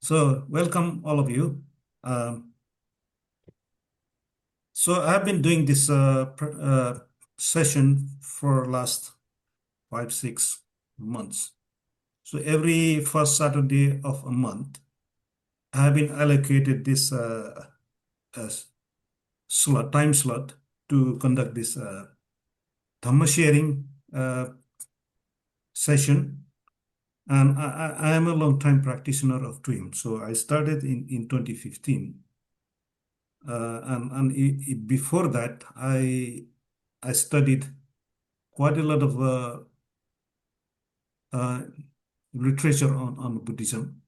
So, welcome all of you. Um, so, I have been doing this session for last 5, 6 months. So, every first Saturday of a month, I have been allocated this uh, time slot to conduct this Dhamma sharing session. And I am a long time practitioner of TWIM. So, I started in 2015. And before that, I studied quite a lot of uh, literature on Buddhism,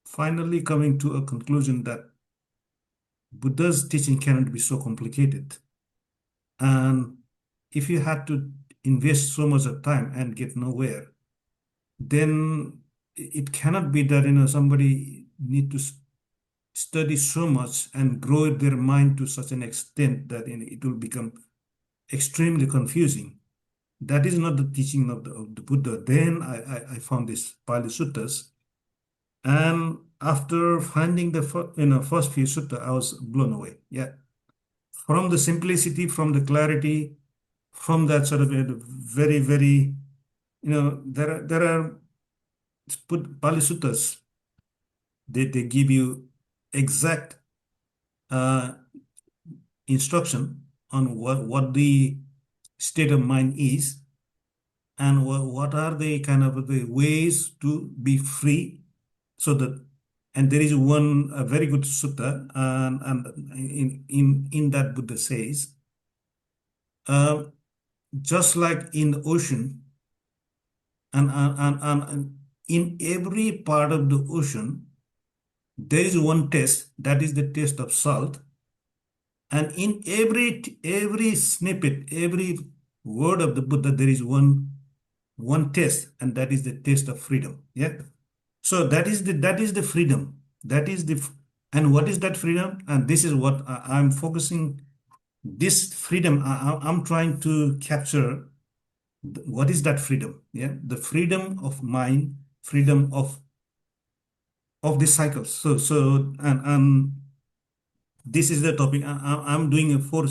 finally coming to a conclusion that Buddha's teaching cannot be so complicated. And if you had to invest so much of time and get nowhere, then it cannot be that somebody need to study so much and grow their mind to such an extent that it will become extremely confusing. That is not the teaching of the Buddha. Then I found this Pali Suttas, and after finding the first few sutta, I was blown away. Yeah, from the simplicity, from the clarity, from that sort of very very there are Pali Suttas. They give you exact uh, instruction on what the state of mind is and what are the kind of the ways to be free so that. And there is one a very good sutta, and in that Buddha says, uh, just like in the ocean, and in every part of the ocean there is one taste, that is the taste of salt, and in every snippet, every word of the Buddha, there is one taste, and that is the taste of freedom. Yeah. So that is the freedom. That is and what is that freedom? And this is what I'm focusing. This freedom, I'm trying to capture. What is that freedom? Yeah, the freedom of mind, freedom of the cycles. And this is the topic. I'm doing a four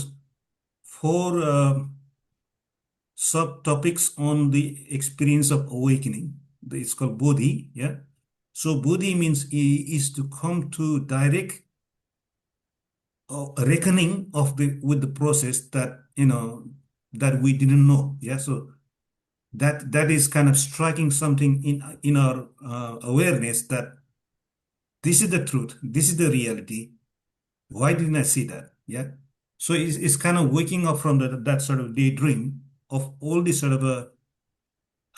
subtopics on the experience of awakening. It's called Bodhi. Yeah. So Bodhi means is to come to direct reckoning of the with the process that we didn't know. Yeah. So that is kind of striking something in our awareness that this is the truth, this is the reality. Why didn't I see that? Yeah. So it's kind of waking up from that sort of daydream of all these sort of a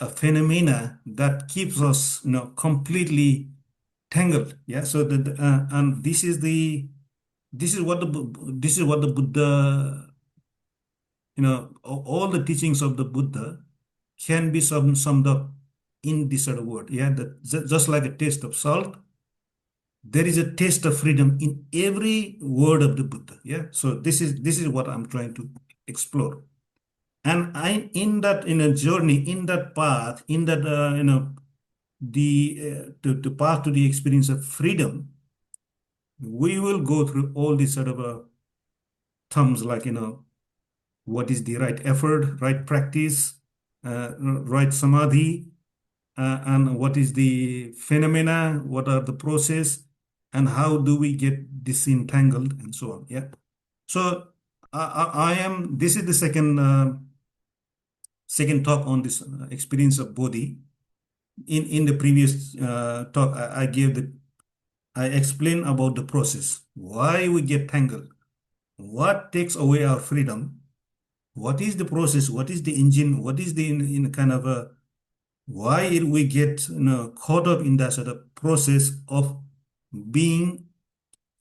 phenomena that keeps us completely tangled. Yeah. So and this is what the Buddha, all the teachings of the Buddha can be summed up in this sort of word. Yeah, that just like a taste of salt, there is a taste of freedom in every word of the Buddha. Yeah, so this is what I'm trying to explore. And I in that journey, in that path, in that the path to the experience of freedom, we will go through all these sort of terms like what is the right effort, right practice, right samadhi, and what is the phenomena, what are the process, and how do we get disentangled, and so on. Yeah. So this is the second talk on this experience of Bodhi. In the previous talk, I explained about the process, why we get tangled, what takes away our freedom, what is the process, what is the engine, what is the in kind of a why we get caught up in that sort of process of being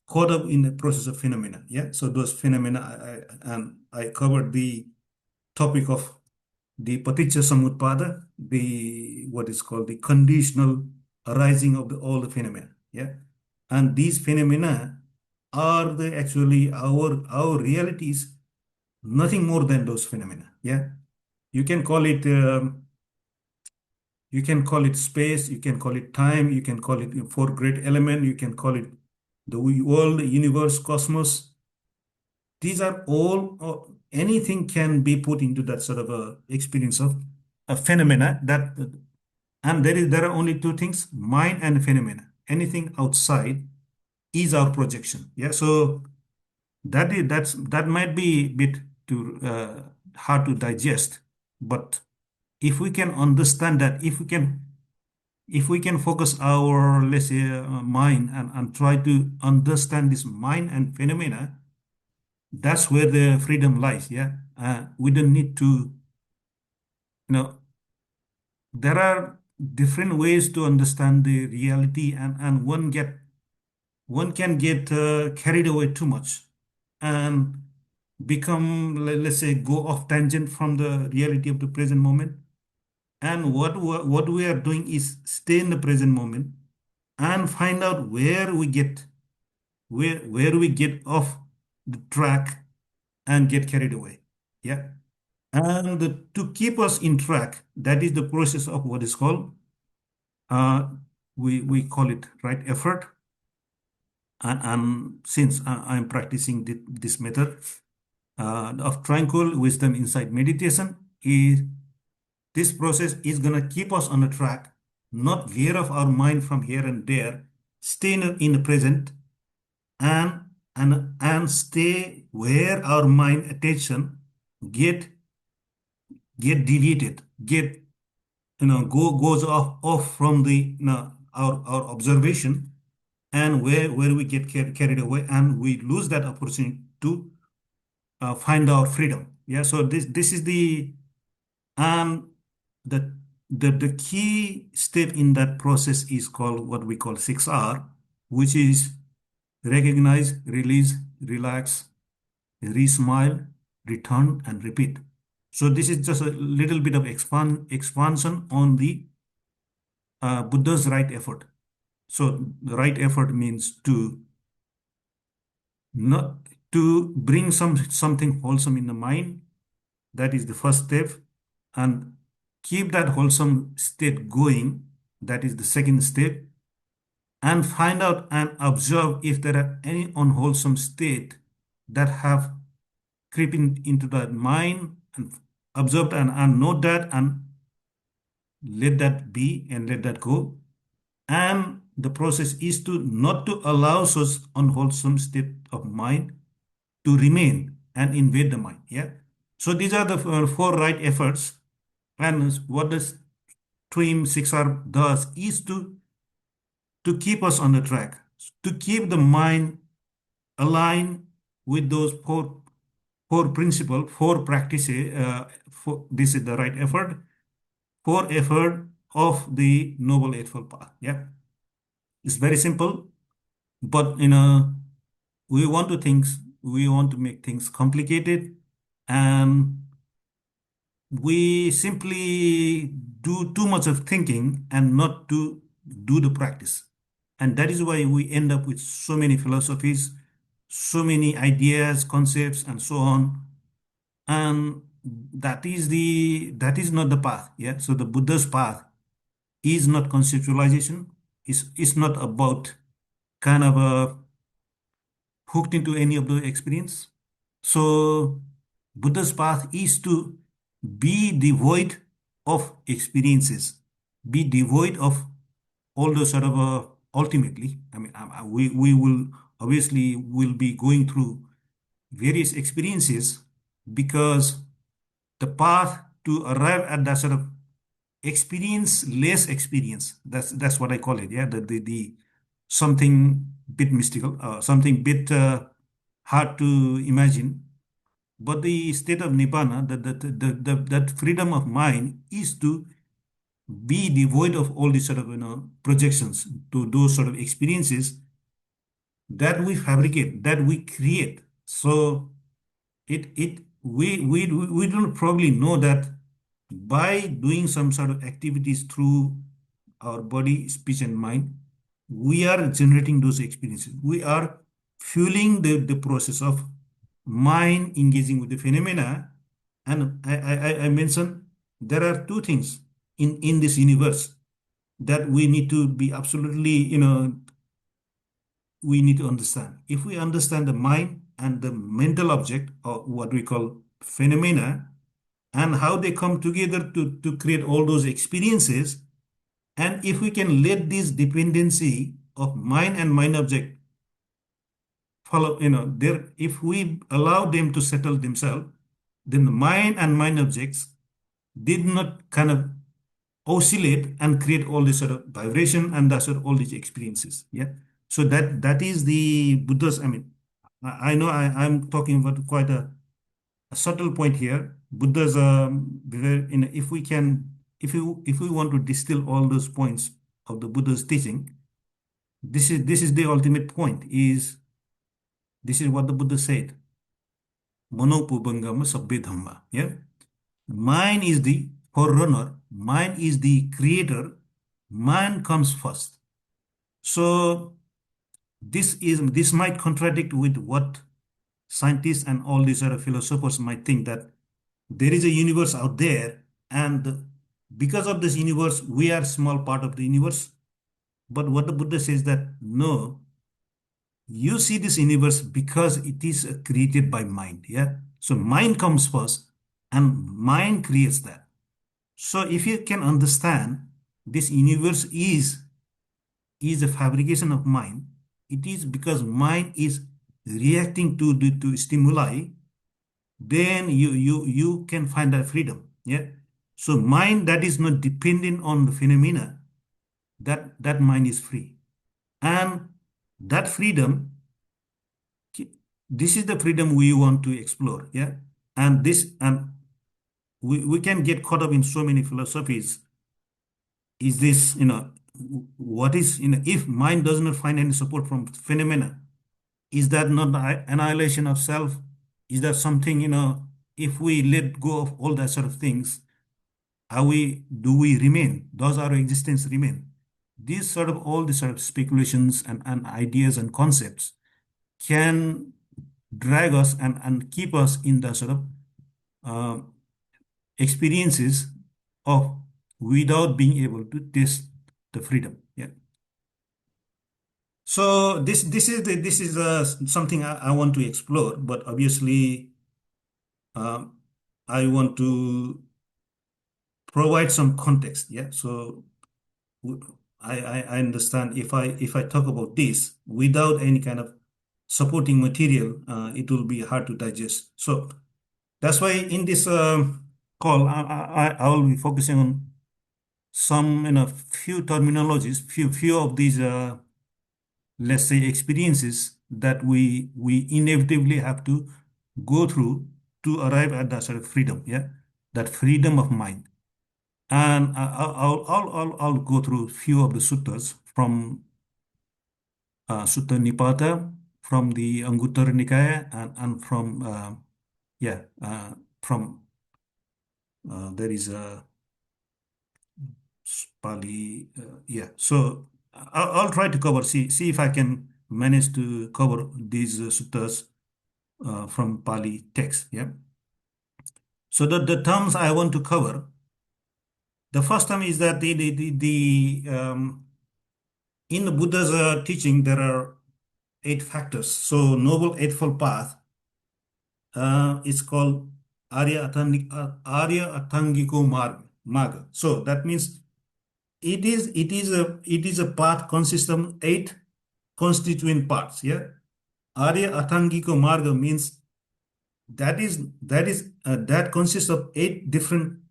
caught up in the process of phenomena. Yeah, so those phenomena, and I covered the topic of the paticca samutpada, the what is called the conditional arising of all the phenomena. Yeah, and these phenomena are the actually our realities, nothing more than those phenomena. Yeah, you can call it. You can call it space, you can call it time, you can call it four great element, you can call it the world, universe, cosmos. These are all, anything can be put into that sort of a experience of a phenomena that, and there are only two things, mind and phenomena. Anything outside is our projection. Yeah. So that might be a bit too hard to digest, but if we can understand that, if we can focus our, let's say, mind, and try to understand this mind and phenomena, that's where the freedom lies. Yeah. We don't need to, you know, there are different ways to understand the reality, and one can get carried away too much and become, let's say, go off tangent from the reality of the present moment. And what we are doing is stay in the present moment and find out where we get off the track and get carried away. Yeah. And to keep us in track, that is the process of what is called, uh, we call it right effort. And since I'm practicing this method of tranquil wisdom inside meditation, is this process is going to keep us on the track, not veer off our mind from here and there, stay in the present, and and stay where our mind attention get get deleted, get, goes off from the, our observation, and where we get carried away, and we lose that opportunity to find our freedom. Yeah. So this is um the the key step in that process is called what we call 6R, which is recognize, release, relax, re-smile, return, and repeat. So this is just a little bit of expansion on the Buddha's right effort. So the right effort means to not to bring something wholesome in the mind. That is the first step, and keep that wholesome state going. That is the second step, and find out and observe if there are any unwholesome state that have creeping into the mind, and observe and note that, and let that be and let that go. And the process is to not to allow such unwholesome state of mind to remain and invade the mind. Yeah. So these are the four right efforts. And what the stream 6R does is to keep us on the track, to keep the mind aligned with those four principle, four practices. This is the right effort, four effort of the Noble Eightfold Path. Yeah. It's very simple, but we want to things, we want to make things complicated, and we simply do too much of thinking and not to do the practice. And that is why we end up with so many philosophies, so many ideas, concepts, and so on. And that is not the path. Yeah. So the Buddha's path is not conceptualization. It's not about kind of hooked into any of the experience. So Buddha's path is to be devoid of experiences, be devoid of all those sort of ultimately. I mean, we will obviously will be going through various experiences, because the path to arrive at that sort of experience, less experience. That's what I call it. Yeah, the something bit mystical, something bit hard to imagine. But the state of nibbana, that freedom of mind, is to be devoid of all these sort of projections to those sort of experiences that we fabricate, that we create. So we don't probably know that by doing some sort of activities through our body, speech, and mind, we are generating those experiences. We are fueling the process of mind engaging with the phenomena. And I mentioned there are two things. in this universe that we need to be absolutely, we need to understand. If we understand the mind and the mental object, or what we call phenomena, and how they come together to create all those experiences, and if we can let this dependency of mind and mind object follow, there, if we allow them to settle themselves, then the mind and mind objects did not kind of oscillate and create all this sort of vibration and that sort of all these experiences. Yeah. So that is the Buddha's. I mean, I know I'm talking about quite a subtle point here. Buddha's if we can, if we want to distill all those points of the Buddha's teaching, this is the ultimate point. This is what the Buddha said. Manopubangama sabbe dhamma. Yeah. Mind is the forerunner, mind is the creator, mind comes first. So this might contradict with what scientists and all these other philosophers might think, that there is a universe out there, and because of this universe, we are small part of the universe. But what the Buddha says, that no, you see this universe because it is created by mind. Yeah. So mind comes first and mind creates that. So if you can understand this universe is a fabrication of mind, it is because mind is reacting to stimuli, then you can find that freedom. Yeah. So mind that is not dependent on the phenomena, that mind is free. And that freedom, this is the freedom we want to explore. Yeah. And we can get caught up in so many philosophies. Is this, what is, if mind does not find any support from phenomena, is that not the annihilation of self? Is that something, if we let go of all that sort of things, do we remain? Does our existence remain? All these sort of speculations and ideas and concepts can drag us and keep us in the sort of uh, experiences of, without being able to taste the freedom. Yeah. So this is something I want to explore, but obviously um, I want to provide some context. Yeah. So I understand, if I talk about this without any kind of supporting material, it will be hard to digest. So that's why in this call, I will be focusing on some, few terminologies, few of these, let's say, experiences that we inevitably have to go through to arrive at that sort of freedom. Yeah, that freedom of mind. And I'll go through few of the suttas from Sutta Nipata, from the Anguttara Nikaya, and from yeah from there is a Pali. Yeah, so I'll try to cover. See if I can manage to cover these suttas from Pali text. Yeah. So the terms I want to cover. The first term is that in the Buddha's teaching, there are 8 factors. So Noble Eightfold Path is called Arya Atangiko Marga. So that means it is a path consisting of 8 constituent parts. Yeah, Arya Atangiko Marga means that consists of 8 different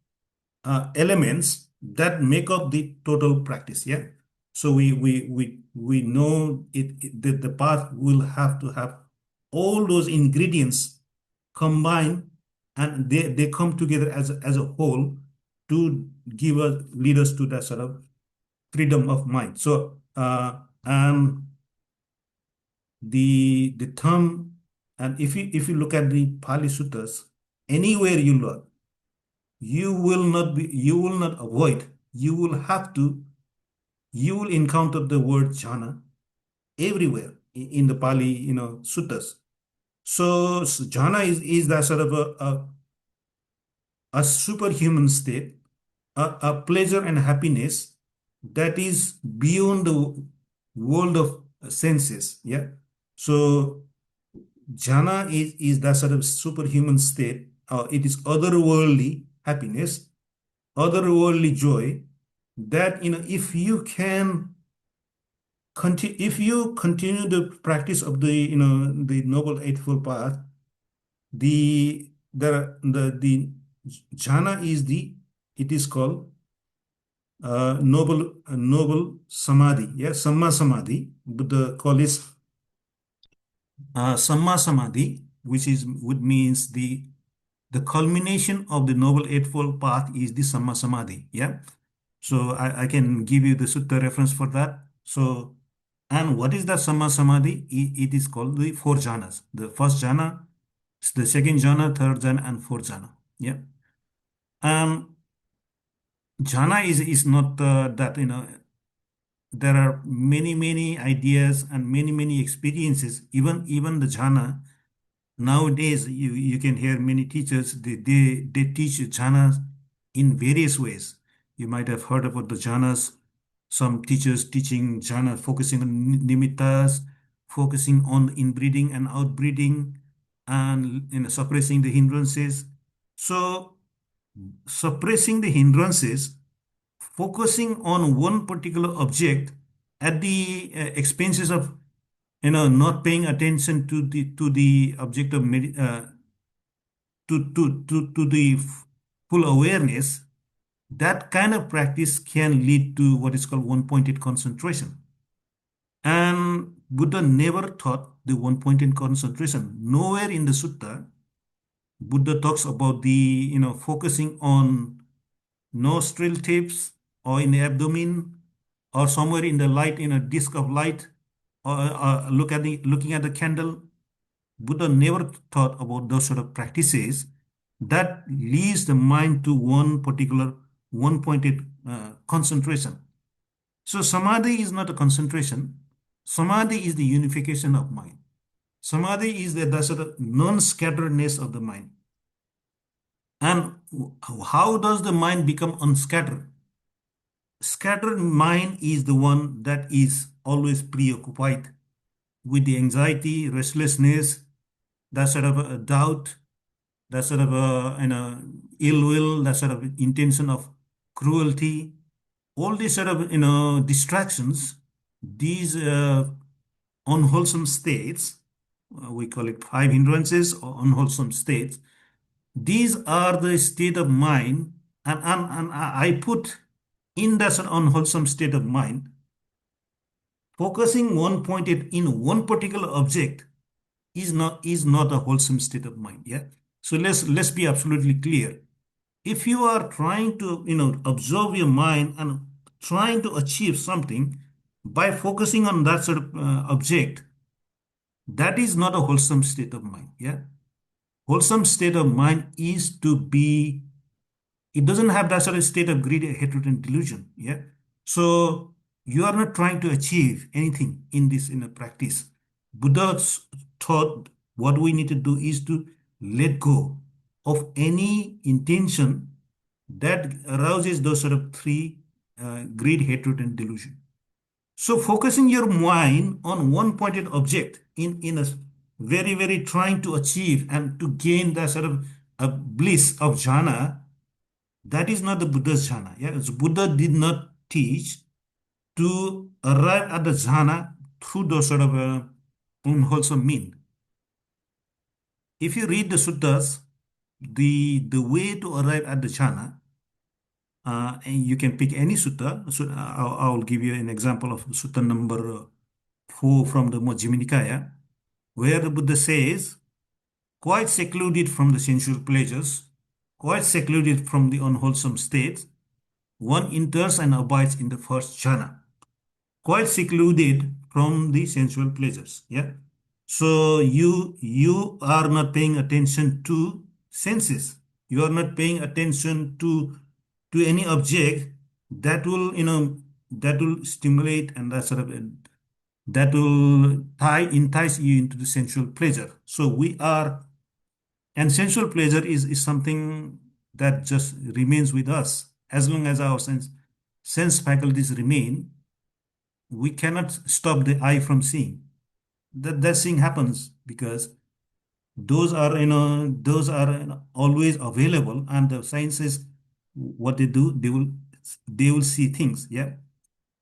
elements that make up the total practice. Yeah. So we know the path will have to have all those ingredients combined, and they come together as a whole to lead us to that sort of freedom of mind. So and the term, and if you look at the Pali Suttas, anywhere you look, you will not avoid, you will encounter the word jhana everywhere in the Pali, suttas. So jhana is that sort of a superhuman state a pleasure and happiness that is beyond the world of senses. Yeah. So jhana is that sort of superhuman state. It is otherworldly happiness, otherworldly joy that, if you can continue, if you continue the practice of the noble eightfold path, the jhana is the it is called noble samadhi. Yeah, samma samadhi. Buddha call it samma samadhi, which means the culmination of the noble eightfold path is the samma samadhi. Yeah. So I can give you the sutta reference for that. So, and what is the samma samadhi? It is called the four jhanas. The first jhana, the second jhana, third jhana, and fourth jhana. Yeah. Um, jhana is not that, there are many ideas and many experiences. Even the jhana nowadays, you can hear many teachers, they teach jhanas in various ways. You might have heard about the jhanas. Some teachers teaching jhana focusing on nimittas, focusing on inbreeding and outbreeding, and suppressing the hindrances. So suppressing the hindrances, focusing on one particular object at the expenses of not paying attention to the object of to the full awareness. That kind of practice can lead to what is called one-pointed concentration. And Buddha never taught the one-pointed concentration. Nowhere in the sutta Buddha talks about the focusing on nostril tips or in the abdomen or somewhere in the light, in a disk of light, or looking at the candle. Buddha never thought about those sort of practices that leads the mind to one particular one-pointed concentration. So samadhi is not a concentration. Samadhi is the unification of mind. Samadhi is the sort of non-scatteredness of the mind. And how does the mind become unscattered? Scattered mind is the one that is always preoccupied with the anxiety, restlessness, that sort of a doubt, that sort of a ill will, that sort of intention of cruelty, all these sort of distractions, these unwholesome states, we call it five hindrances or unwholesome states. These are the state of mind, and I put in that sort of unwholesome state of mind, focusing one point in one particular object is not a wholesome state of mind. Yeah. So let's be absolutely clear. If you are trying to observe your mind and trying to achieve something by focusing on that sort of object, that is not a wholesome state of mind. Yeah. Wholesome state of mind is to be, it doesn't have that sort of state of greed, hatred, and delusion. Yeah. So you are not trying to achieve anything in this in a practice. Buddha taught what we need to do is to let go of any intention that arouses those sort of three greed, hatred, and delusion. So focusing your mind on one pointed object in a very trying to achieve and to gain the sort of a bliss of jhana, that is not the Buddha's jhana. Yeah? So Buddha did not teach to arrive at the jhana through those sort of unwholesome mean. If you read the suttas, the way to arrive at the jhana, and you can pick any sutta. So I'll give you an example of sutta number 4 from the Majjhima Nikaya, where the Buddha says, quite secluded from the sensual pleasures, quite secluded from the unwholesome states, one enters and abides in the first jhana, quite secluded from the sensual pleasures. Yeah. So you are not paying attention to senses. You are not paying attention to any object that will that will stimulate and that sort of that will entice you into the sensual pleasure. So we are, and sensual pleasure is something that just remains with us as long as our sense faculties remain, we cannot stop the eye from seeing. That seeing happens because those are always available, and the sciences, what they do, they will see things. Yeah.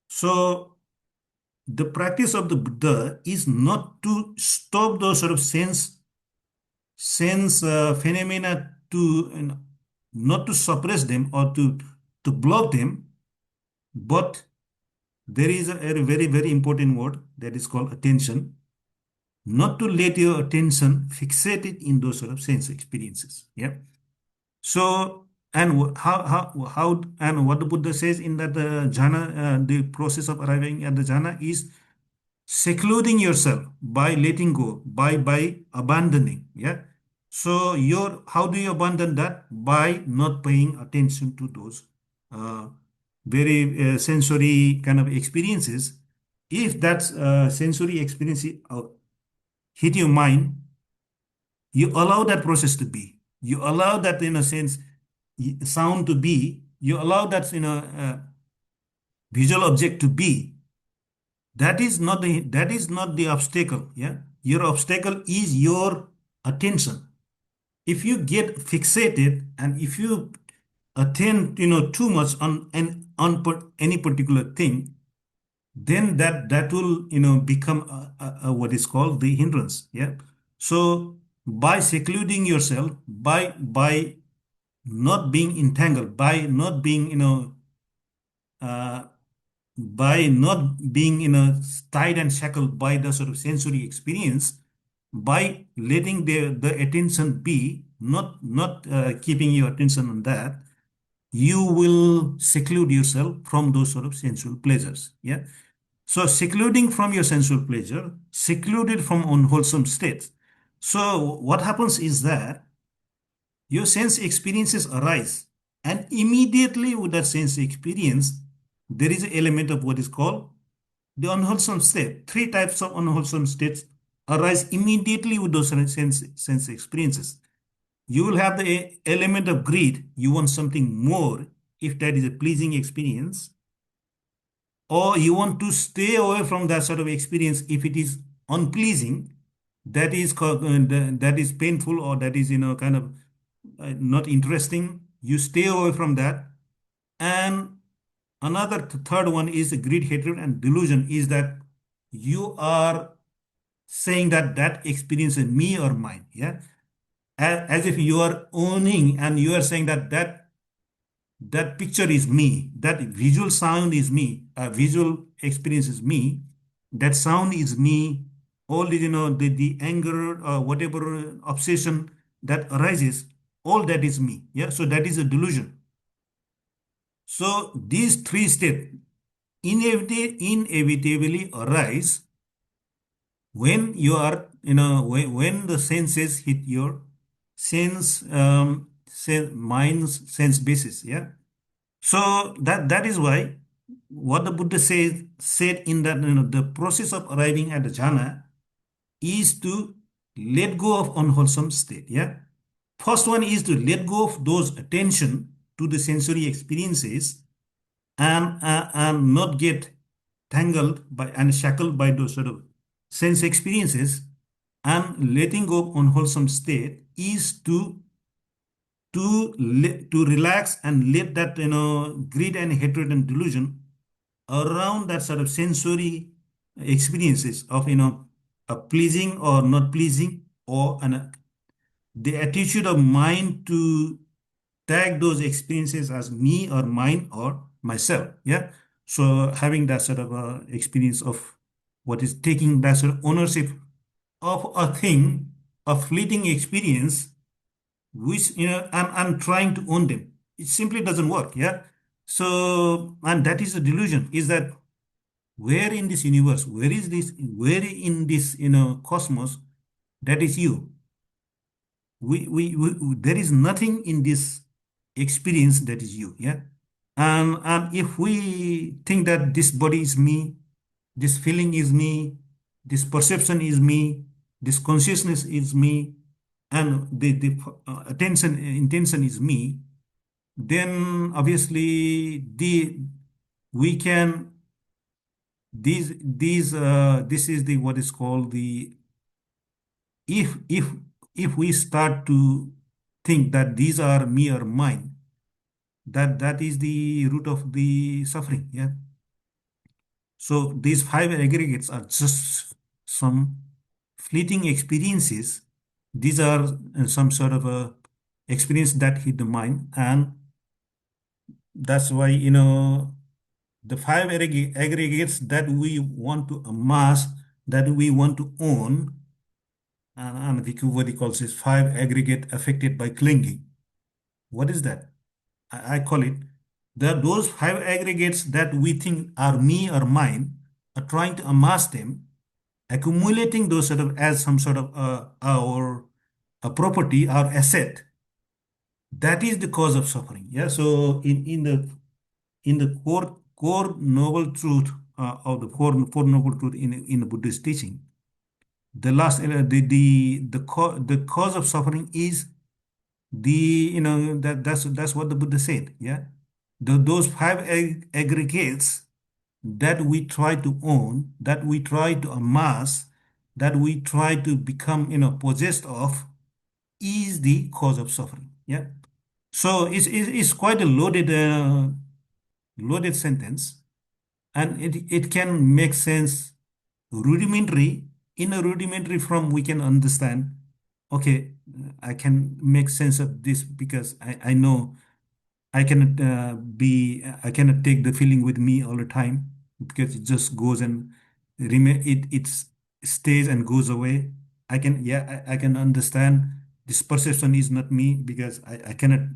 So the practice of the Buddha is not to stop those sort of sense phenomena, to not to suppress them or to block them, but there is a very very important word that is called attention. Not to let your attention fixated in those sort of sense experiences. Yeah. So, and how and what the Buddha says in that jhana, the process of arriving at the jhana is secluding yourself by letting go, by abandoning. Yeah. So your how do you abandon that? By not paying attention to those uh, very sensory kind of experiences. If that sensory experience hit your mind, you allow that process to be. You allow that, in a sense, sound to be. You allow that, visual object to be. That is not the obstacle. Yeah, your obstacle is your attention. If you get fixated and if you attend, too much on any particular thing, then that will become what is called the hindrance. Yeah. So by secluding yourself, by not being entangled, uh, by not being tied and shackled by the sort of sensory experience, by letting the attention be, not keeping your attention on that, you will seclude yourself from those sort of sensual pleasures. Yeah. So secluding from your sensual pleasure, secluded from unwholesome states. So what happens is that your sense experiences arise, and immediately with that sense experience, there is an element of what is called the unwholesome state. Three types of unwholesome states arise immediately with those sense experiences. You will have the element of greed. You want something more if that is a pleasing experience, or you want to stay away from that sort of experience if it is unpleasing, that is painful, or that is kind of not interesting. You stay away from that. And another third one is the greed, hatred, and delusion, is that you are saying that that experience is me or mine. Yeah. As if you are owning, and you are saying that picture is me, that visual sound is me, visual experience is me, that sound is me, all the anger, whatever obsession that arises, all that is me. Yeah. So that is a delusion. So these three steps inevitably arise when you are, when the senses hit your mind's sense basis. Yeah. So that is why what the Buddha said in that, the process of arriving at the jhana is to let go of unwholesome state. Yeah. First one is to let go of those attention to the sensory experiences, and not get tangled by and shackled by those sort of sense experiences. And letting go of unwholesome state is to relax and let that greed and hatred and delusion around that sort of sensory experiences of pleasing or not pleasing, or the attitude of mind to tag those experiences as me or mine or myself. Yeah. So having that sort of experience of what is taking that sort of ownership of a thing, a fleeting experience, which I'm trying to own them. It simply doesn't work. Yeah. So, and that is the delusion, is that where in this universe, where in this cosmos, that is you. There is nothing in this experience that is you. Yeah. And if we think that this body is me, this feeling is me, this perception is me, this consciousness is me, and the attention intention is me, then obviously we can this is the what is called the if we start to think that these are me or mine, that is the root of the suffering. Yeah. So these five aggregates are just some fleeting experiences. These are some sort of a experience that hit the mind, and that's why the five aggregates that we want to amass, that we want to own, and Vikuvadi calls it five aggregate affected by clinging. What is that? I call it those five aggregates that we think are me or mine are trying to amass them, accumulating those sort of as some sort of our a property, our asset. That is the cause of suffering. Yeah. So in the core noble truth of the four noble truth in the Buddhist teaching, the last the cause of suffering is the that's what the Buddha said. Yeah, those five aggregates that we try to own, that we try to amass, that we try to become possessed of, is the cause of suffering. Yeah. So it's quite a loaded sentence, and it can make sense rudimentary. In a rudimentary form we can understand, okay, I can make sense of this because I know I cannot take the feeling with me all the time, because it just goes and remain it stays and goes away. I can understand this perception is not me because I cannot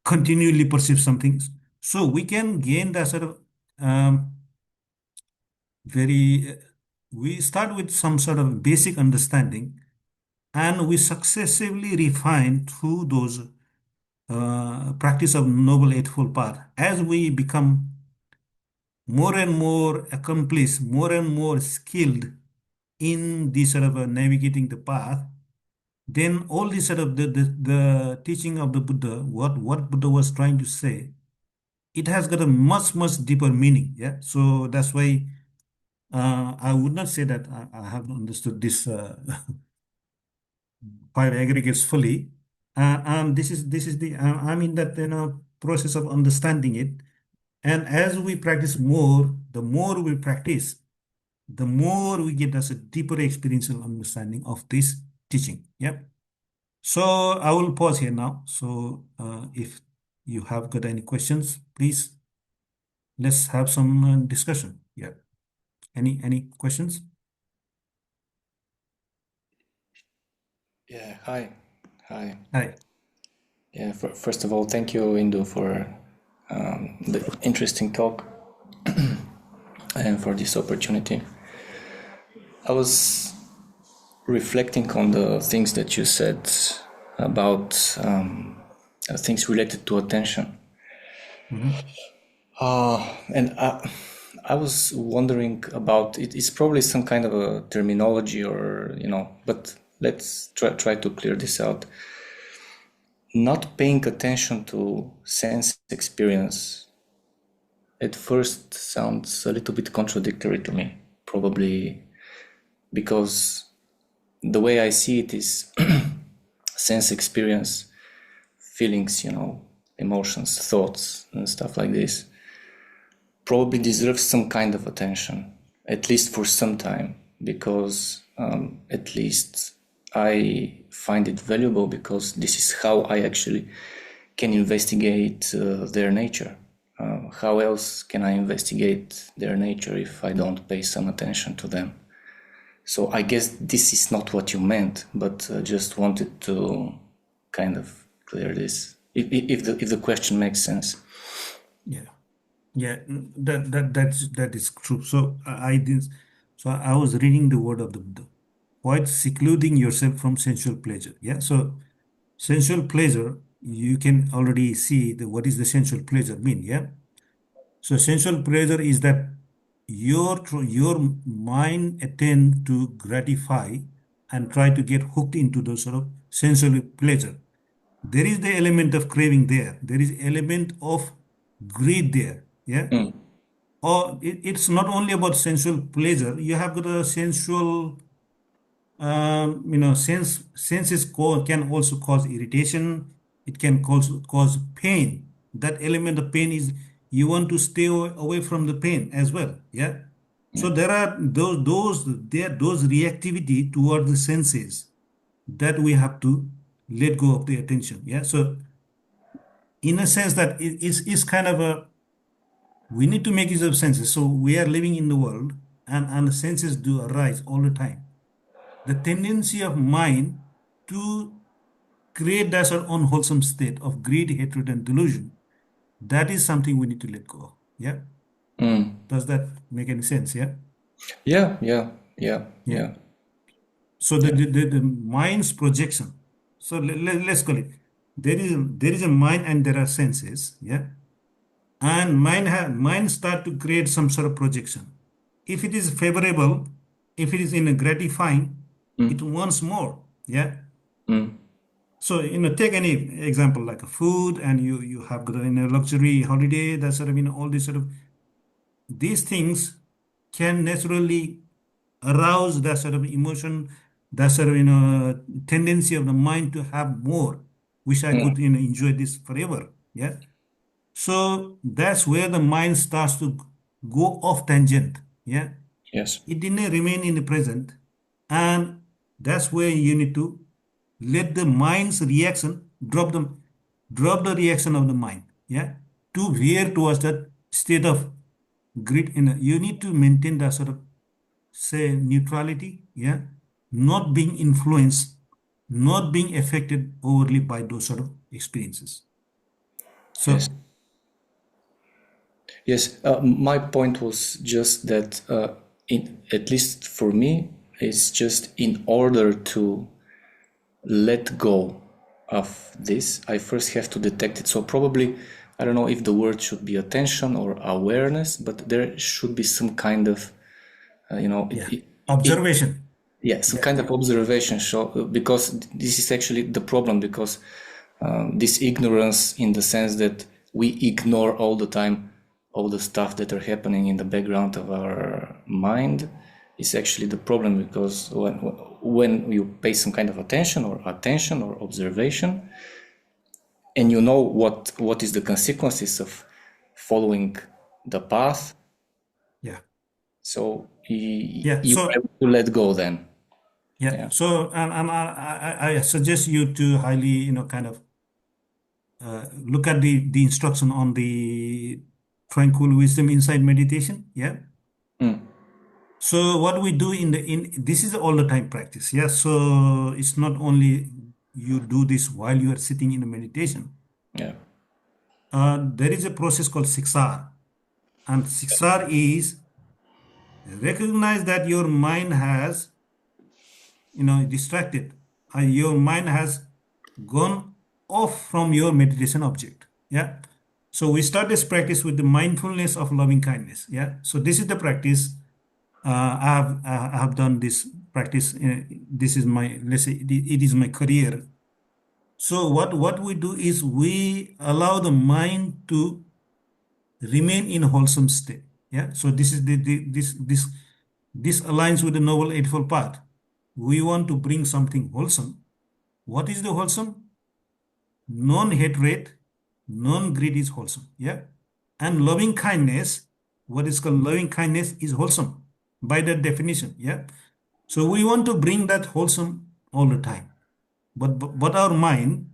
continually perceive something. So we can gain that sort of um, very we start with some sort of basic understanding, and we successively refine through those practice of noble eightfold path. As we become more and more accomplished, more and more skilled in this sort of navigating the path, then all this sort of the teaching of the Buddha, what Buddha was trying to say, it has got a much deeper meaning. Yeah. So that's why I would not say that I have understood this five aggregates fully. And this is the I'm in that process of understanding it. And as we practice more, the more we practice, the more we get as a deeper experiential understanding of this teaching. Yep. So I will pause here now. So if you have got any questions, please let's have some discussion. Yeah. Any questions? Yeah, hi. Hi. Hi. Yeah, first of all, thank you, Indu, for the interesting talk and for this opportunity. I was reflecting on the things that you said about things related to attention. Mhm. And I was wondering about it. It's probably some kind of a terminology or, but let's try to clear this out. Not paying attention to sense experience at first sounds a little bit contradictory to me, probably because the way I see it is sense experience, feelings, emotions, thoughts, and stuff like this probably deserves some kind of attention, at least for some time, because at least I find it valuable because this is how I actually can investigate their nature. How else can I investigate their nature if I don't pay some attention to them? So I guess this is not what you meant, but just wanted to kind of clear this, if the question makes sense. Yeah. Yeah, that is true. So I did. So I was reading the word of the Buddha. Avoid secluding yourself from sensual pleasure. Yeah. So sensual pleasure, you can already see what is the sensual pleasure mean. Yeah. So sensual pleasure is that your mind attend to gratify and try to get hooked into those sort of sensual pleasure. there is the element of craving there. There is element of greed there. Yeah. Mm, Or it's not only about sensual pleasure. You have got a sensual, senses can also cause irritation. It can cause pain. That element of pain is you want to stay away from the pain as well. Yeah. So yeah. there are those reactivity toward the senses that we have to let go of the attention. Yeah. So in a sense that it's kind of a we need to make use of senses. So we are living in the world, and the senses do arise all the time. The tendency of mind to create that sort of unwholesome state of greed, hatred, and delusion, that is something we need to let go of. Yeah. Mm. Does that make any sense? Yeah. Yeah, yeah, yeah, Yeah. yeah, So yeah. the mind's projection. So let's call it. There is a mind and there are senses. Yeah. And mind start to create some sort of projection. If it is favorable, if it is in a gratifying, it Mm, wants more. Yeah. mm, So take any example like a food, and you have got in a luxury holiday. That sort of all these sort of these things can naturally arouse that sort of emotion, that sort of tendency of the mind to have more. Wish I mm. could enjoy this forever. Yeah. So that's where the mind starts to go off tangent. Yeah. Yes, It didn't remain in the present. And that's where you need to let the mind's reaction drop the reaction of the mind. Yeah. To veer towards that state of grit you need to maintain that sort of say neutrality. Yeah. Not being influenced, not being affected overly by those sort of experiences. yes. So Yes, my point was just that, at least for me, it's just in order to let go of this, I first have to detect it. So probably, I don't know if the word should be attention or awareness, but there should be some kind of, yeah, observation. yeah, some Yeah, kind yeah, of observation. So because this is actually the problem, because this ignorance, in the sense that we ignore all the time all the stuff that are happening in the background of our mind, is actually the problem. Because when you pay some kind of attention or observation, and you know what is the consequences of following the path, yeah, so yeah. you have So to let go then. yeah, Yeah. so and I suggest you to highly kind of look at the instruction on the tranquil wisdom inside meditation. Yeah. Mm, So what we do in this is all the time practice. Yeah. So it's not only you do this while you are sitting in a meditation. yeah. There is a process called siksar, and siksar is recognize that your mind has distracted. Your mind has gone off from your meditation object. Yeah. So we start this practice with the mindfulness of loving kindness. Yeah. So this is the practice. I have done this practice. This is my, let's say it is my career. So what we do is we allow the mind to remain in wholesome state. Yeah. So this is this aligns with the noble eightfold path. We want to bring something wholesome. What is the wholesome? Non-hatred, non-greed is wholesome. Yeah. And loving kindness, what is called loving kindness is wholesome by that definition. Yeah. So we want to bring that wholesome all the time. But our mind,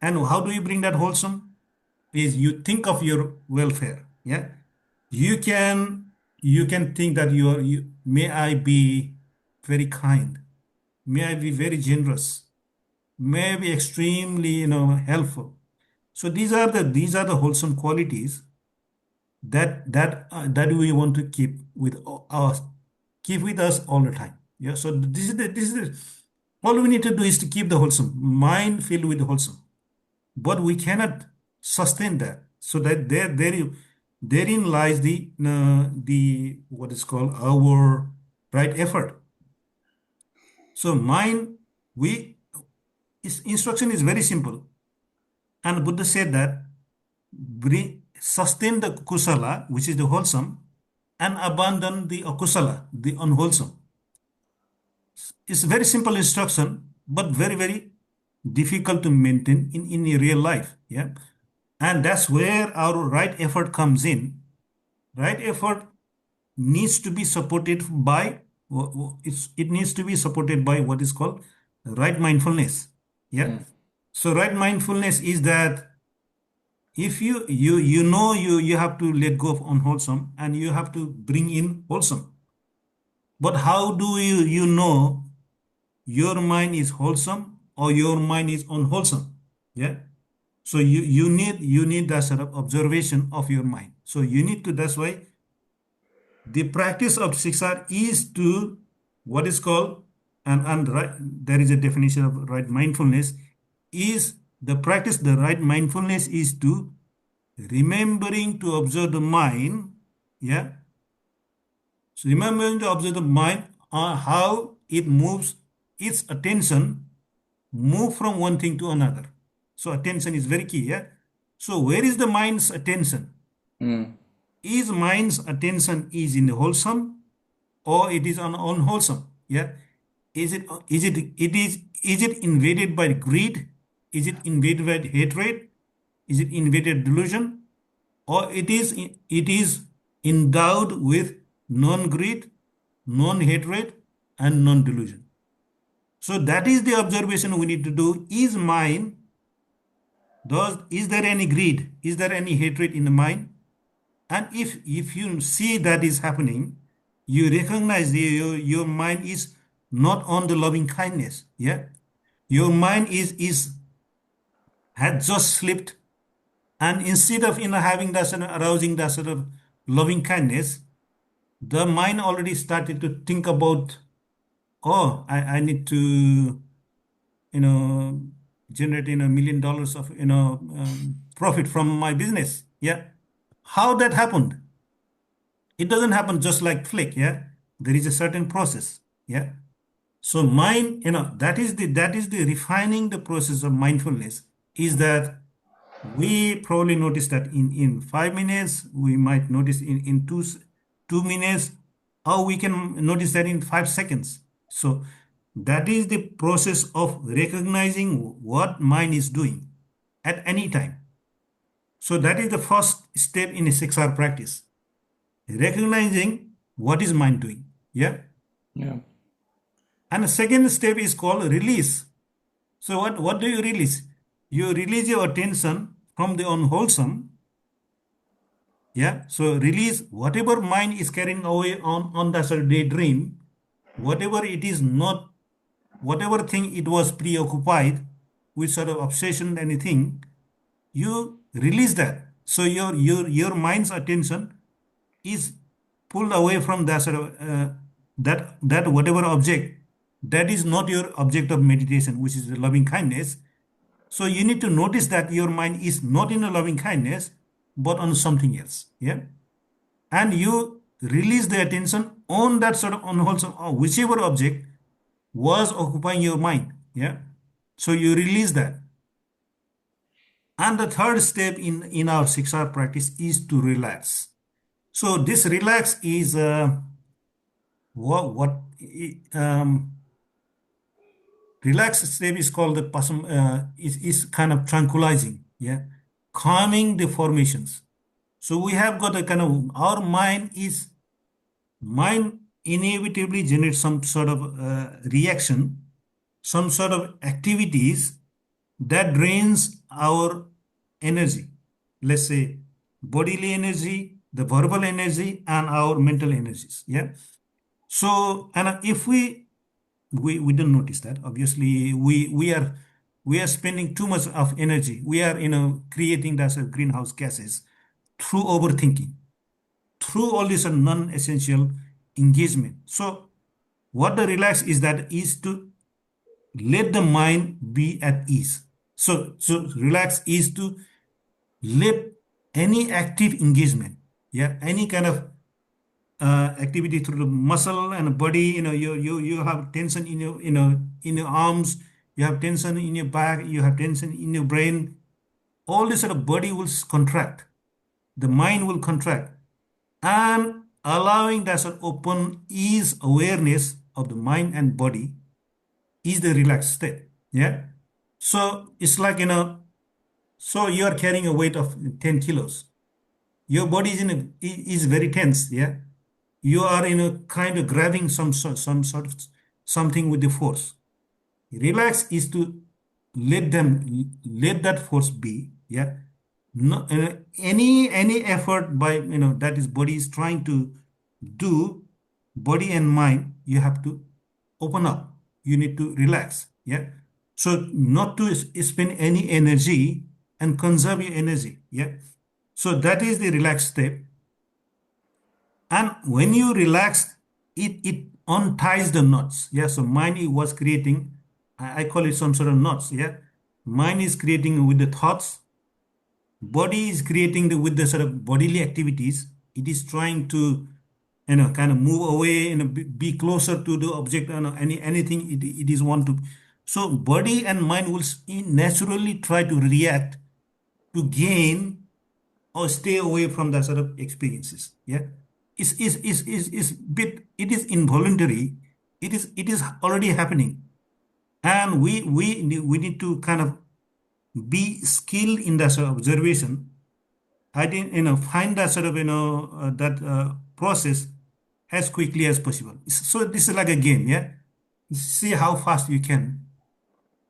and how do you bring that wholesome? Is you think of your welfare. Yeah. You can you can think that may I be very kind, may I be very generous, may I be extremely helpful. So these are the wholesome qualities that we want to keep with us all the time. Yeah. So all we need to do is to keep the wholesome mind filled with wholesome, but we cannot sustain that. So that therein lies the what is called our right effort. So mind we its instruction is very simple. And Buddha said that sustain the kusala, which is the wholesome, and abandon the akusala, the unwholesome. It's a very simple instruction, but very, very difficult to maintain in real life. Yeah. And that's where our right effort comes in. Right effort needs to be supported by it needs to be supported by what is called right mindfulness. Yeah. So right mindfulness is that if you know you have to let go of unwholesome and you have to bring in wholesome. But how do you know your mind is wholesome or your mind is unwholesome? Yeah. So you need that sort of observation of your mind. So you need to, that's why the practice of siksar is to what is called, and right, there is a definition of right mindfulness, is the practice, the right mindfulness is to remembering to observe the mind. Yeah. So remembering to observe the mind, how it moves, its attention move from one thing to another. So attention is very key. Yeah. So where is the mind's attention? Mm. Is mind's attention is in the wholesome or it is on unwholesome? Yeah. Is it invaded by greed? Is it invaded by hatred? Is it invaded delusion? Or it is endowed with non-greed, non-hatred, and non-delusion. So that is the observation we need to do. Is mind, is there any greed? Is there any hatred in the mind? And if you see that is happening, you recognize your mind is not on the loving kindness. Yeah. Your mind is had just slipped, and instead of having that sort of arousing that sort of loving kindness, the mind already started to think about, oh, I need to, know, generate $1 million of profit from my business. Yeah. How that happened? It doesn't happen just like flick. Yeah. There is a certain process. Yeah. So mind, that is the refining the process of mindfulness, is that we probably notice that in 5 minutes, we might notice in 2 minutes, or we can notice that in 5 seconds. So that is the process of recognizing what mind is doing at any time. So that is the first step in a 6 hour practice, recognizing what is mind doing. Yeah. Yeah. And the second step is called release. So what do you release? You release your attention from the unwholesome. Yeah. So release whatever mind is carrying away on that sort of daydream, whatever it is not, whatever thing it was preoccupied with, sort of obsession, anything, you release that. So your mind's attention is pulled away from that sort of that whatever object that is not your object of meditation, which is the loving kindness. So you need to notice that your mind is not in a loving kindness, but on something else. Yeah. And you release the attention on that sort of unwholesome or whichever object was occupying your mind. Yeah. So you release that. And the third step in our 6 hour practice is to relax. So this relax is what relaxed step is called the is kind of tranquilizing. Yeah. Calming the formations. So we have got a kind of, our mind inevitably generates some sort of reaction, some sort of activities that drains our energy. Let's say bodily energy, the verbal energy, and our mental energies. Yeah. So, and if we don't notice that, obviously we are spending too much of energy. We are creating that sort of greenhouse gases through overthinking, through all this non-essential engagement. So what the relax is, that is to let the mind be at ease. So relax is to let any active engagement, yeah, any kind of activity through the muscle and body. You have tension in your arms, you have tension in your back, you have tension in your brain. all this sort of body will contract, the mind will contract, and allowing that sort of open ease awareness of the mind and body is the relaxed state. Yeah. So it's like, so you are carrying a weight of 10 kilos. Your body is very tense. Yeah. You are in a kind of grabbing some sort of something with the force. Relax is to let that force be. Yeah. No, any effort by that is body is trying to do, body and mind, you have to open up. You need to relax. Yeah. So not to spend any energy and conserve your energy. Yeah. So that is the relaxed step. And when you relax, it unties the knots. Yeah. So mind was creating, I call it some sort of knots. Yeah. Mind is creating with the thoughts. Body is creating with the sort of bodily activities. It is trying to, kind of move away and be closer to the object, anything it is want to. So body and mind will naturally try to react to gain or stay away from that sort of experiences. Yeah. Is bit, it is involuntary. It is already happening. And we need to kind of be skilled in that sort of observation. I didn't, find that sort of, that process as quickly as possible. So this is like a game. Yeah. See how fast you can.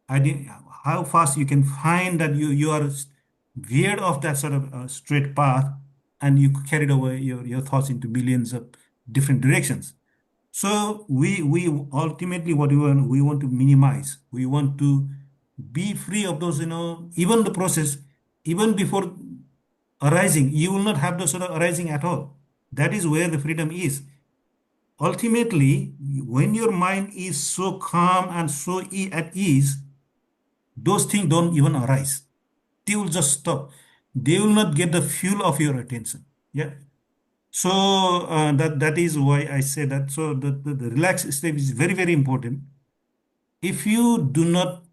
I didn't, how fast you can find that you are veered off that sort of straight path, and you carried away your thoughts into millions of different directions. So we ultimately, what we want to minimize. We want to be free of those, even the process, even before arising, you will not have those sort of arising at all. That is where the freedom is. Ultimately, when your mind is so calm and so at ease, those things don't even arise. They will just stop. They will not get the fuel of your attention. Yeah. So that is why I say that. So the relaxed state is very, very important. If you do not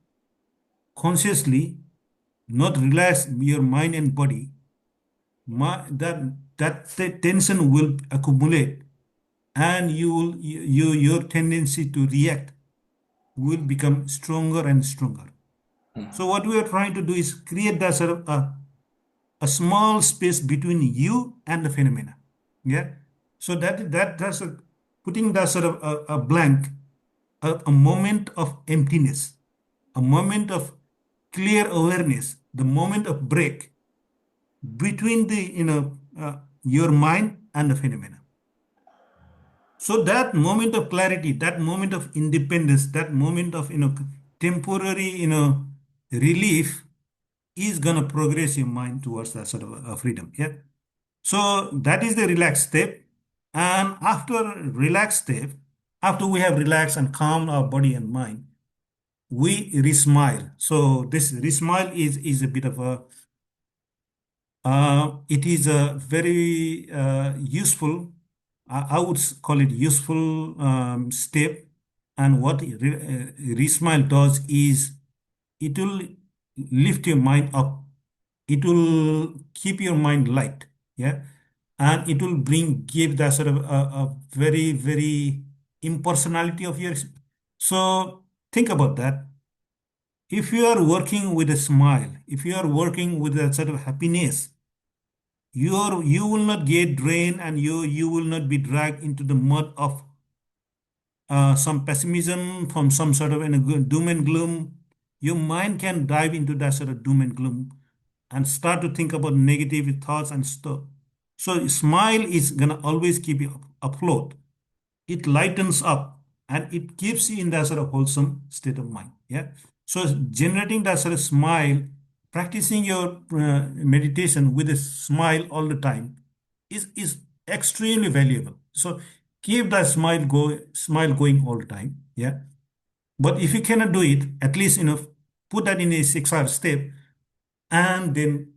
consciously not relax your mind and body, that tension will accumulate, and your tendency to react will become stronger and stronger. So what we are trying to do is create that sort of a small space between you and the phenomena. Yeah. So that's putting that sort of a blank, a moment of emptiness, a moment of clear awareness, the moment of break between the your mind and the phenomena. So that moment of clarity, that moment of independence, that moment of temporary relief is gonna progress your mind towards that sort of freedom. Yeah. So that is the relaxed step. And after relaxed step, after we have relaxed and calmed our body and mind, we resmile. So this resmile is a bit of a it is a very useful, I would call it useful step. And what resmile does is it will lift your mind up. It will keep your mind light. Yeah. And it will give that sort of a very, very impersonality of yours. So think about that. If you are working with a smile, if you are working with a sort of happiness, you will not get drained, and you will not be dragged into the mud of some pessimism, from some sort of doom and gloom. Your mind can dive into that sort of doom and gloom and start to think about negative thoughts and stuff. So smile is gonna always keep you afloat. It lightens up, and it keeps you in that sort of wholesome state of mind. Yeah. So generating that sort of smile, practicing your meditation with a smile all the time is extremely valuable. So keep that smile going all the time. Yeah. But if you cannot do it, at least put that in a 6 hour step, and then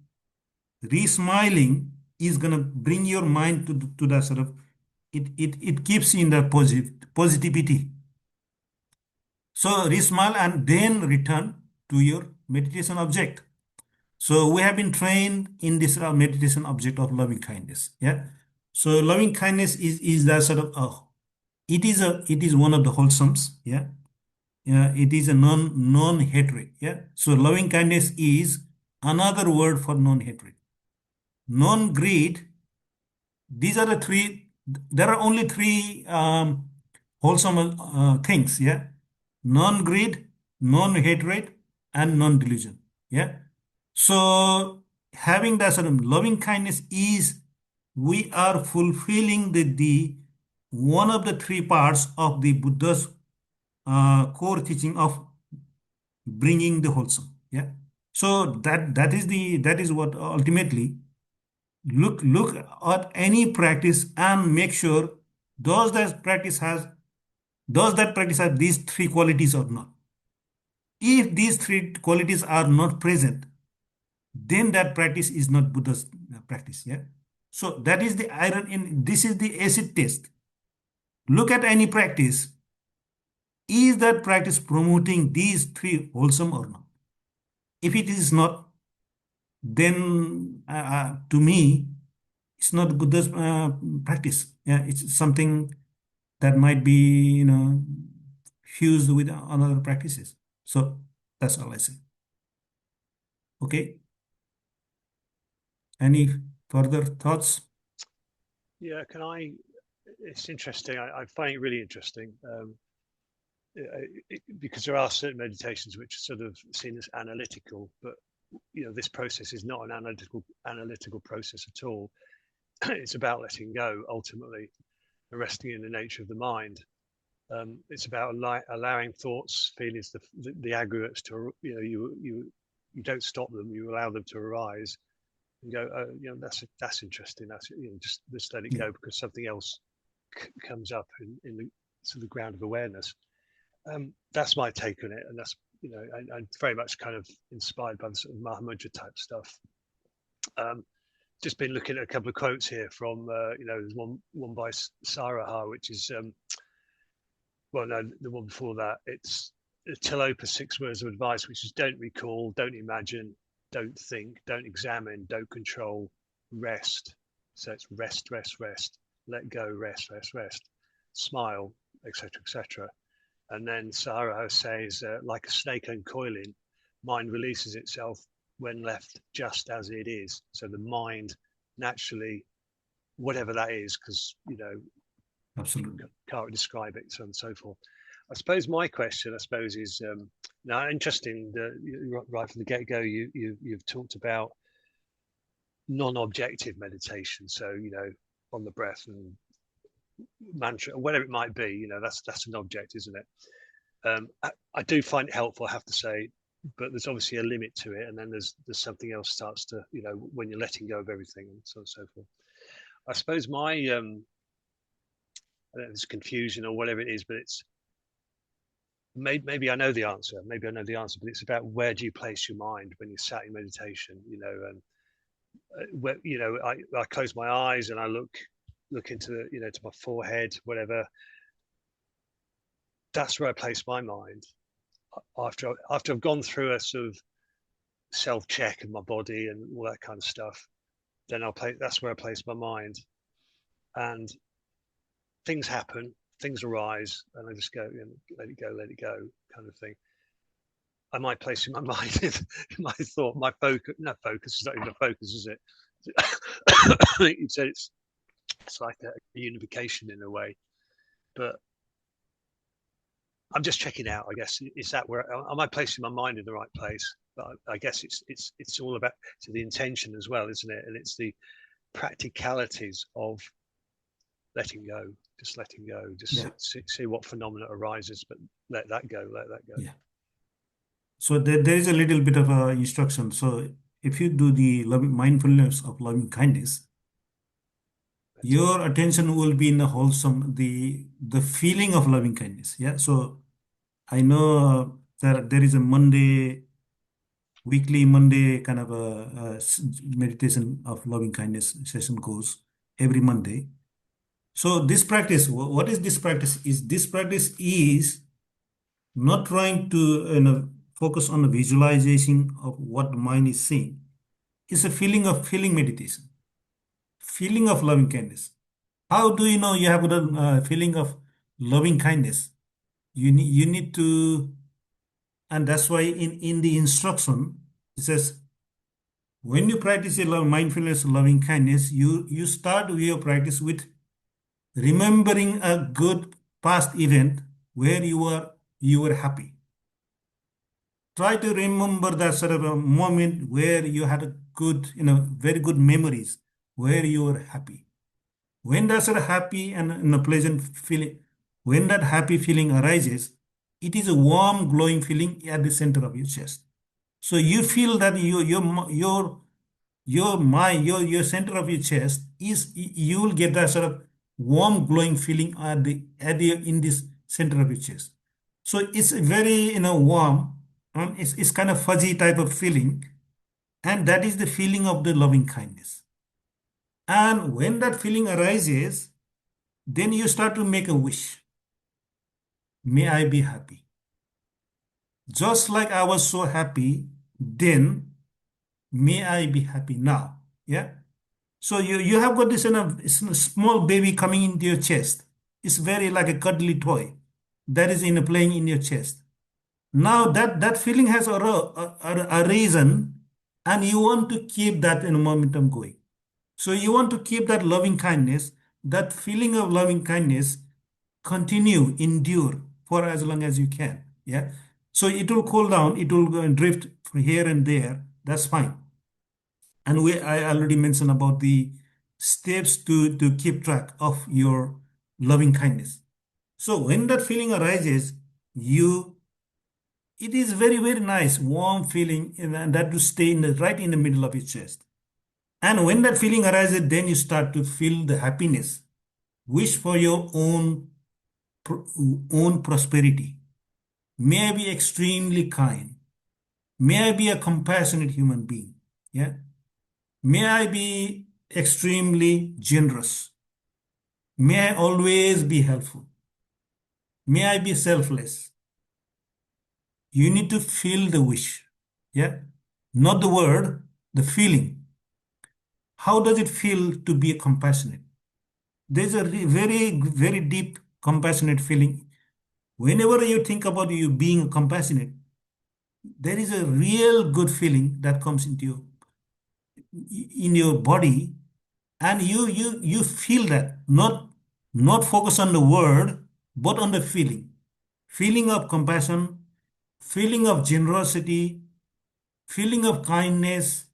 re-smiling is gonna bring your mind to that sort of, it keeps you in the positivity. So re-smile and then return to your meditation object. So we have been trained in this meditation object of loving kindness. Yeah. So loving kindness is that sort of it is one of the wholesomes. Yeah. Yeah. It is a non hatred. Yeah. So loving kindness is another word for non hatred. Non greed. These are the three. There are only three wholesome things. Yeah. Non greed, non hatred, and non delusion. Yeah. So having that sort of loving kindness is we are fulfilling the one of the three parts of the Buddha's core teaching of bringing the wholesome. Yeah. So that is what ultimately look at any practice and make sure does that practice have these three qualities or not. If these three qualities are not present, then that practice is not Buddha's practice. Yeah. So that is the iron in this is the acid test. Look at any practice. Is that practice promoting these three wholesome or not? If it is not, then to me, it's not Buddha's practice. Yeah, it's something that might be, fused with another practices. So that's all I say. Okay. Any further thoughts? Yeah, can I? It's interesting. I find it really interesting because there are certain meditations which are sort of seen as analytical, but this process is not an analytical process at all. It's about letting go ultimately and resting in the nature of the mind. It's about allowing thoughts, feelings, the aggregates to you don't stop them. You allow them to arise and go. That's interesting. That's just let it go because something else comes up in the sort of ground of awareness. That's my take on it, and that's I'm very much kind of inspired by the sort of Mahamudra type stuff. Just been looking at a couple of quotes here from there's one by Saraha, which is well, no, the one before that. It's Tilopa 6 words of advice, which is don't recall, don't imagine, don't think, don't examine, don't control, rest. So it's rest, rest, rest, let go, rest, rest, rest, smile, etc., etc. And then Saraha says, like a snake uncoiling, mind releases itself when left just as it is. So the mind naturally, whatever that is, because Absolutely. can't describe it, so on and so forth. I suppose my question, is now interesting. Right from the get-go, you've talked about non-objective meditation. So on the breath and mantra, whatever it might be, that's an object, isn't it? I do find it helpful, I have to say, but there's obviously a limit to it, and then there's something else starts to when you're letting go of everything and so on and so forth. I suppose my I don't know if it's confusion or whatever it is, but it's maybe I know the answer. Maybe I know the answer, but it's about where do you place your mind when you're sat in meditation? Where I close my eyes and I look into to my forehead, whatever. That's where I place my mind. After I've gone through a sort of self check of my body and all that kind of stuff, then that's where I place my mind, and things happen, things arise, and I just go, let it go, kind of thing. I might place in my mind my thought, my focus. No, focus is not even a focus, is it? You said it's like a unification in a way, but I'm just checking out. I guess is that where am I placing my mind in the right place? But I guess it's all about the intention as well, isn't it? And it's the practicalities of letting go, just letting go, just see what phenomena arises, but let that go. Yeah. So there is a little bit of a instruction. So if you do the mindfulness of loving kindness, your attention will be in the wholesome, the feeling of loving kindness. Yeah. So I know there is a weekly Monday kind of a meditation of loving kindness session goes every Monday. So this practice, what is this practice? This practice is not trying to focus on the visualization of what the mind is seeing. is a feeling meditation, feeling of loving kindness. How do you know you have a feeling of loving kindness? You need to, and that's why in the instruction it says when you practice a mindfulness, loving kindness, you start your practice with remembering a good past event where you were happy. Try to remember that sort of a moment where you had a good, very good memories where you were happy. When that sort of happy and a pleasant feeling, when that happy feeling arises, it is a warm, glowing feeling at the center of your chest. So you feel that your mind, your center of your chest is you will get that sort of warm, glowing feeling at the in this center of your chest. So it's very warm, it's kind of fuzzy type of feeling, and that is the feeling of the loving kindness. And when that feeling arises, then you start to make a wish. May I be happy. Just like I was so happy then, may I be happy now. Yeah. So you have got this small baby coming into your chest. It's very like a cuddly toy that is playing in your chest. Now that feeling has a reason, and you want to keep that momentum going. So you want to keep that loving kindness, that feeling of loving kindness, continue, endure for as long as you can. Yeah. So it will cool down, it will go and drift from here and there. That's fine. And I already mentioned about the steps to keep track of your loving kindness. So when that feeling arises, you it is very, very nice, warm feeling, and that to stay right in the middle of your chest. And when that feeling arises, then you start to feel the happiness. Wish for your own prosperity. May I be extremely kind. May I be a compassionate human being. Yeah. May I be extremely generous. May I always be helpful. May I be selfless. You need to feel the wish. Yeah. Not the word, the feeling. How does it feel to be compassionate? There's a very, very deep compassionate feeling. Whenever you think about you being compassionate, there is a real good feeling that comes into your body, and you feel that, not focus on the word, but on the feeling of compassion, feeling of generosity, feeling of kindness,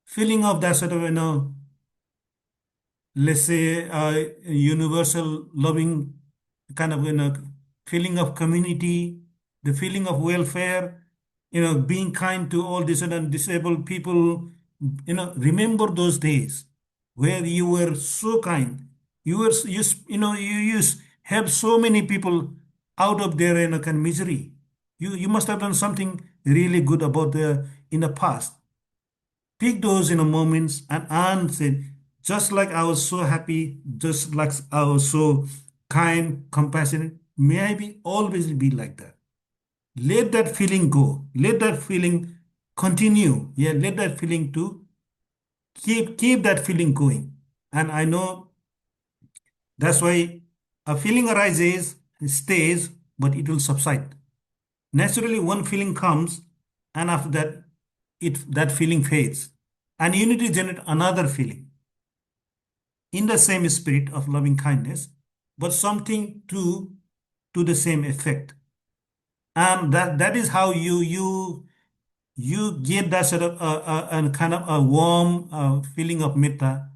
feeling of that sort of let's say universal loving kind of feeling of community, the feeling of welfare, being kind to all these and disabled people. Remember those days where you were so kind. You were you helped so many people out of their kind of misery. You must have done something really good about the in the past. Pick those moments and say, just like I was so happy, just like I was so kind, compassionate, may I be always be like that. Let that feeling go. Let that feeling continue. Yeah, let that feeling to keep that feeling going. And I know that's why a feeling arises, stays, but it will subside. Naturally, one feeling comes, and after that, that feeling fades. And you need to generate another feeling in the same spirit of loving kindness, but something to the same effect. And that is how you get that sort of a kind of a warm feeling of metta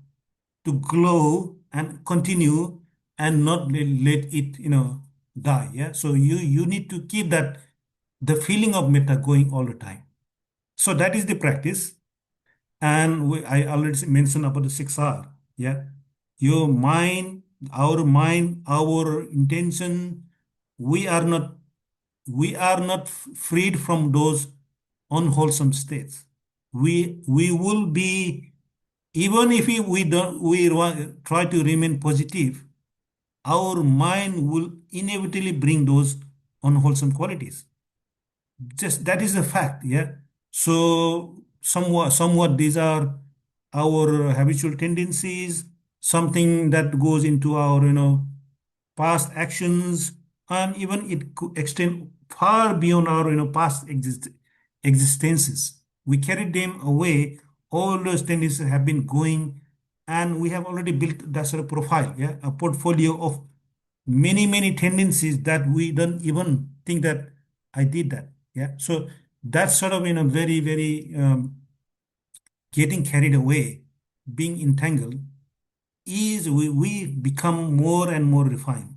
to glow and continue, and not let it die. Yeah. So you need to keep that the feeling of metta going all the time. So that is the practice. And I already mentioned about the 6R. Yeah. Your mind, our intention, we are not freed from those unwholesome states. We will be, even if we don't try to remain positive, our mind will inevitably bring those unwholesome qualities. Just that is a fact. Yeah. So somewhat these are our habitual tendencies, something that goes into our past actions, and even it could extend far beyond our past existences. We carry them away. All those tendencies have been going, and we have already built that sort of profile, yeah, a portfolio of many tendencies that we don't even think that I did that. Yeah. So that's sort of very getting carried away, being entangled, is we become more and more refined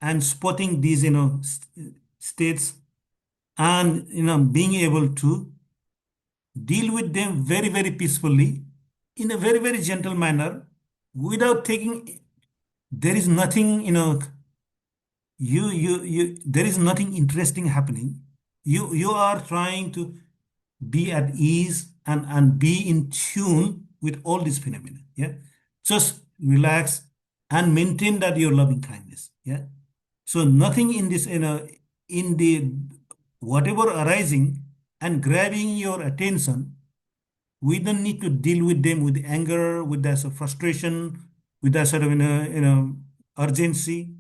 and spotting these states, and being able to deal with them very peacefully in a very gentle manner, without taking, there is nothing there is nothing interesting happening. You are trying to be at ease and be in tune with all these phenomena. Yeah. Just relax and maintain that your loving kindness. Yeah. So nothing in this, in the whatever arising and grabbing your attention, we don't need to deal with them with anger, with that sort of frustration, with that sort of urgency.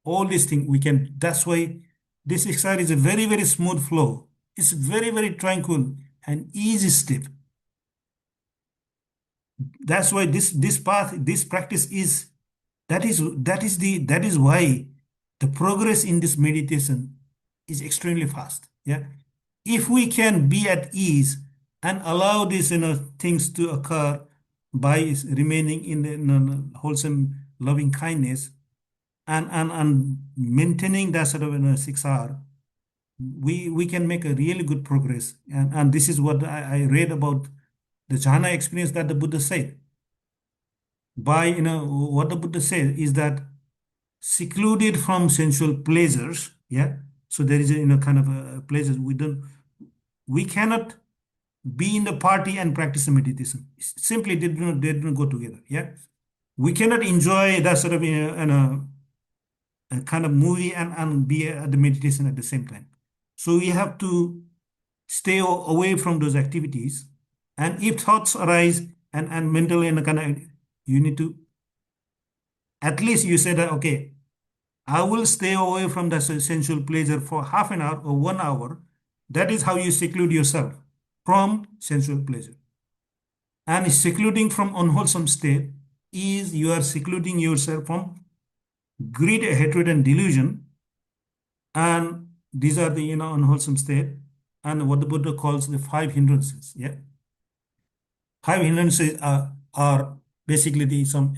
All these things we can. That's why this exercise is a very smooth flow. It's very tranquil and easy step. That's why this path, this practice is, that is why the progress in this meditation is extremely fast. Yeah. If we can be at ease and allow these things to occur by remaining in the wholesome loving kindness, and maintaining that sort of 6 hour, we can make a really good progress. And this is what I read about the jhana experience that the Buddha said. By what the Buddha said is that secluded from sensual pleasures, yeah. So there is a kind of a pleasures, we cannot be in the party and practice the meditation. Simply they do not go together. Yeah. We cannot enjoy that sort of a kind of movie and be at the meditation at the same time. So we have to stay away from those activities. And if thoughts arise and mentally and kind of, you need to, at least you say that, okay, I will stay away from the sensual pleasure for half an hour or 1 hour. That is how you seclude yourself from sensual pleasure. And secluding from unwholesome state is you are secluding yourself from greed, hatred, and delusion. And these are the unwholesome state, and what the Buddha calls the five hindrances. Yeah. Five hindrances are basically the some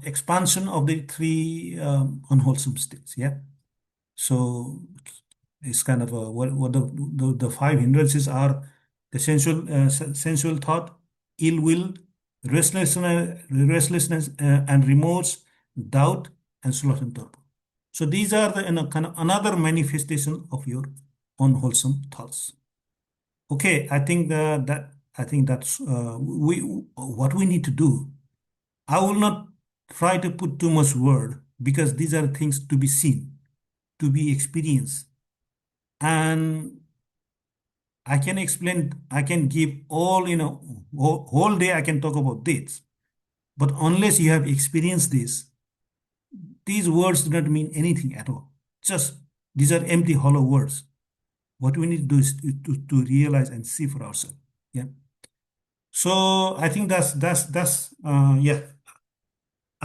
expansion of the three unwholesome states. Yeah. So it's kind of what the five hindrances are: the sensual thought, ill will, restlessness and remorse, doubt, and sloth and torpor. So these are the kind of another manifestation of your unwholesome thoughts. Okay, I think that's we what we need to do. I will not try to put too much word, because these are things to be seen, to be experienced, and I can explain. I can give all whole day I can talk about this, but unless you have experienced this, these words do not mean anything at all. Just these are empty, hollow words. What we need to do is to realize and see for ourselves. Yeah. So I think that's yeah.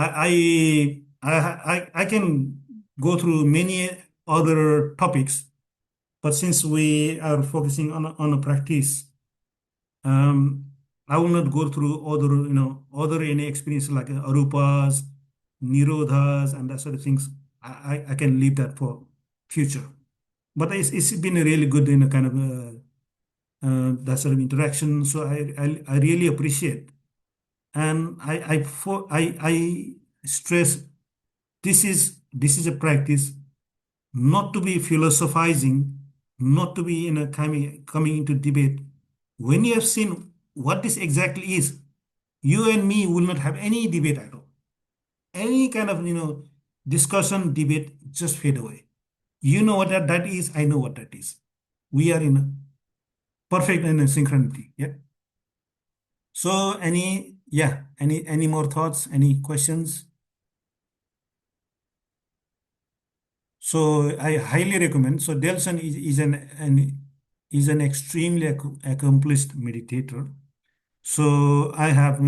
I can go through many other topics, but since we are focusing on a practice, um, I will not go through other any experience like arupas, nirodhas, and that sort of things. I can leave that for future. But it's been a really good kind of that sort of interaction. So I really appreciate, and I stress, this is a practice, not to be philosophizing, not to be coming into debate. When you have seen what this exactly is, you and me will not have any debate at all. Any kind of discussion, debate, just fade away. You know what that is. I know what that is. We are in perfect in a synchronity. Yeah. So any more thoughts, any questions? So I highly recommend. So Delson is an extremely accomplished meditator. So I have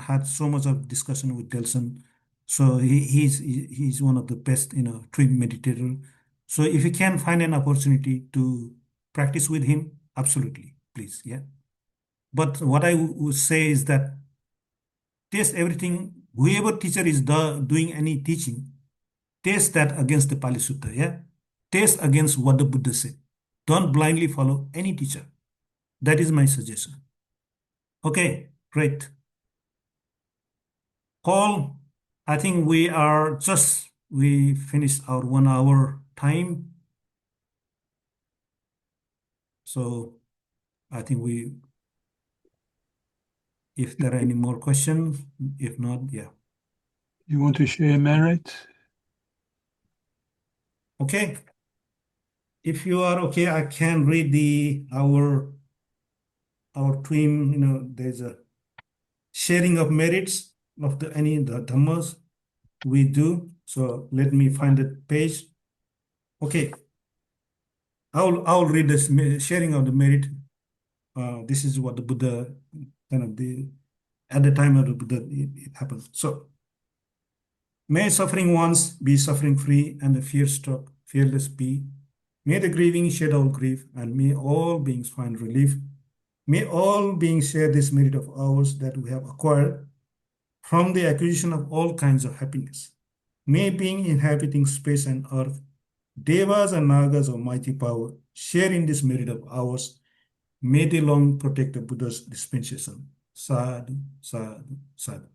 had so much of discussion with Delson. So he's one of the best twin meditator. So if you can find an opportunity to practice with him, absolutely, please, yeah. But what I would say is that test everything. Whoever teacher is doing any teaching, test that against the Pali Sutta, yeah? Test against what the Buddha said. Don't blindly follow any teacher. That is my suggestion. Okay, great. Paul, I think we finished our 1 hour time. So I think if there are any more questions, if not, yeah. You want to share merit? Okay. If you are okay, I can read our twin, there's a sharing of merits of the dhammas we do. So let me find the page. Okay, I'll read this sharing of the merit. This is what the Buddha at the time of the Buddha it happened. So may suffering ones be suffering free and the fear struck fearless be. May the grieving shed all grief and may all beings find relief. May all beings share this merit of ours that we have acquired from the acquisition of all kinds of happiness. May being inhabiting space and earth, devas and nagas of mighty power, share in this merit of ours. May they long protect the Buddha's dispensation. Sadhu, sadhu, sadhu.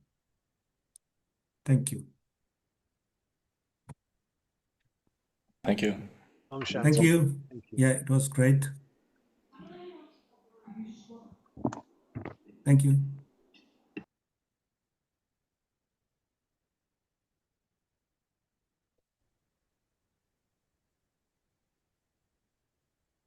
Thank you. Thank you. Thank you. Thank you. Yeah, it was great. Thank you.